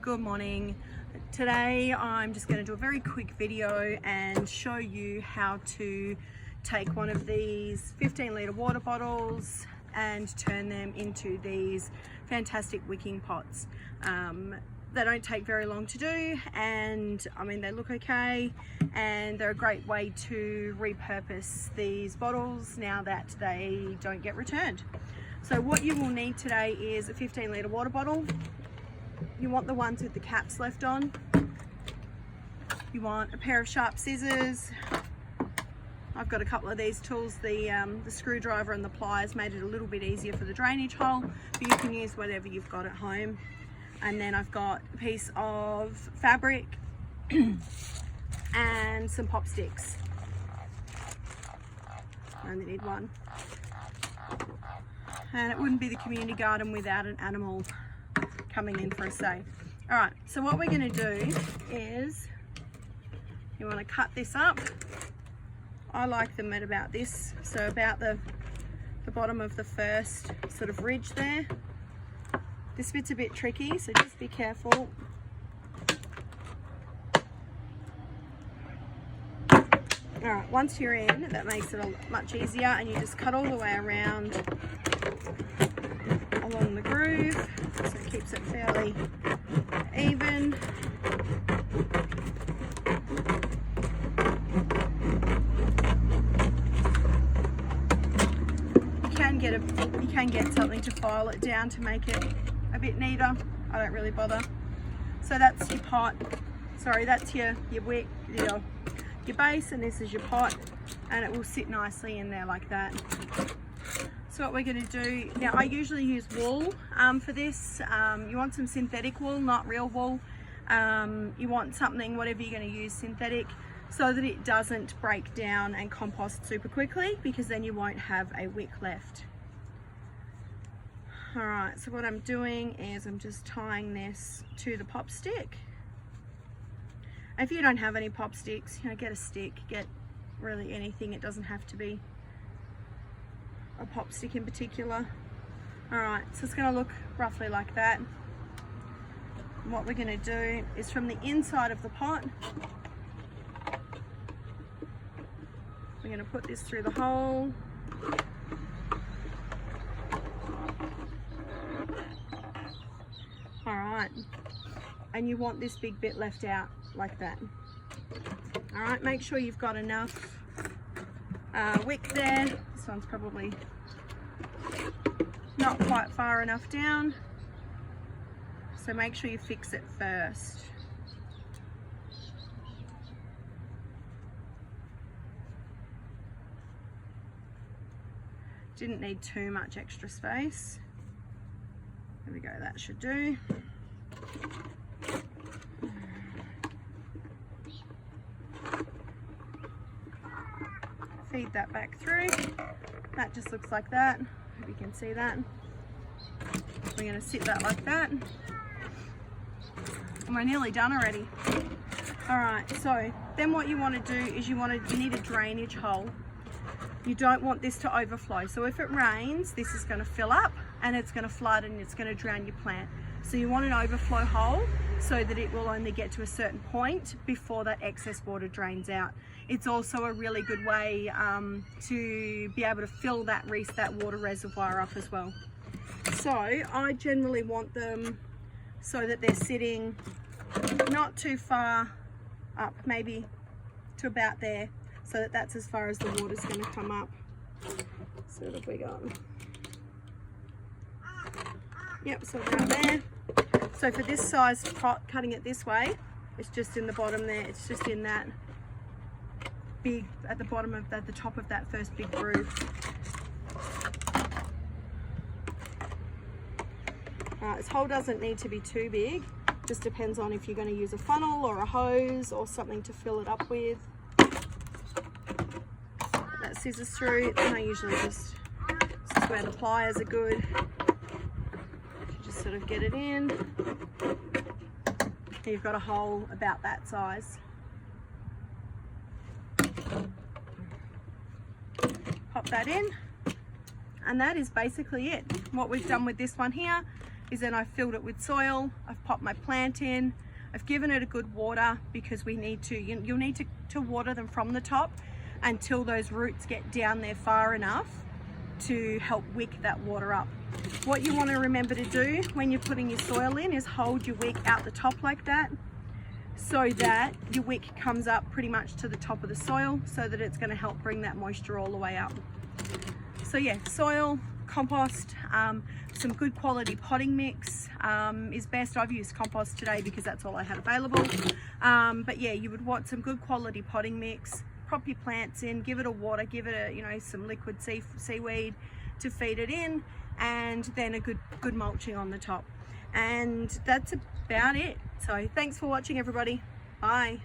Good morning. Today I'm just going to do a very quick video and show you how to take one of these 15-litre water bottles and turn them into these fantastic wicking pots. They don't take very long to do, and I mean, they look okay, and they're a great way to repurpose these bottles now that they don't get returned. So what you will need today is a 15-litre water bottle. You want the ones with the caps left on. You want a pair of sharp scissors. I've got a couple of these tools. The screwdriver and the pliers made it a little bit easier for the drainage hole, but you can use whatever you've got at home. And then I've got a piece of fabric and some pop sticks. I only need one. And it wouldn't be the community garden without an animal coming in for a say. All right, so what we're going to do is you want to cut this up. I like them at about this, so about the bottom of the first sort of ridge there. This bit's a bit tricky, so just be careful. All right, once you're in, that makes it much easier, and you just cut all the way around along the groove, so it keeps it fairly even. You can get something to file it down to make it a bit neater. I don't really bother. So that's your pot. Sorry, that's your wick, your base, and this is your pot, and it will sit nicely in there like that. So what we're going to do now, I usually use wool for this. You want some synthetic wool, not real wool. You want something, whatever you're going to use, synthetic, so that it doesn't break down and compost super quickly, because then you won't have a wick left. All right, so what I'm doing is I'm just tying this to the pop stick. If you don't have any pop sticks, get a stick, get really anything. It doesn't have to be a pop stick in particular. All right, so it's going to look roughly like that. And what we're going to do is from the inside of the pot, we're going to put this through the hole. All right, and you want this big bit left out like that. All right, make sure you've got enough wick there. This one's probably not quite far enough down, so make sure you fix it first. Didn't need too much extra space. There we go, that should do. Feed that back through. That just looks like that. Hope you can see that. We're going to sit that like that. And we're nearly done already. All right, so then what you want to do is you need a drainage hole. You don't want this to overflow. So if it rains, this is going to fill up and it's going to flood and it's going to drown your plant. So you want an overflow hole so that it will only get to a certain point before that excess water drains out. It's also a really good way to be able to fill that water reservoir up as well. So I generally want them so that they're sitting not too far up, maybe to about there, so that that's as far as the water's going to come up. So what have we got? Yep, so about there. So for this size pot, cutting it this way, it's just in the bottom there. It's just in that big, at the bottom of that, the top of that first big groove. This hole doesn't need to be too big. Just depends on if you're going to use a funnel or a hose or something to fill it up with. That scissors through, and I usually this is where the pliers are good. Just sort of get it in. You've got a hole about that size. Pop that in, and that is basically it. What we've done with this one here is then I've filled it with soil, I've popped my plant in, I've given it a good water, because we need to, you'll need to water them from the top until those roots get down there far enough to help wick that water up. What you want to remember to do when you're putting your soil in is hold your wick out the top like that, so that your wick comes up pretty much to the top of the soil, so that it's going to help bring that moisture all the way up. So yeah, soil, compost, some good quality potting mix is best. I've used compost today because that's all I had available. But yeah, you would want some good quality potting mix. Prop your plants in, give it a water, give it a, you know, some liquid seaweed to feed it in, and then a good mulching on the top. And that's about it. So thanks for watching, everybody. Bye.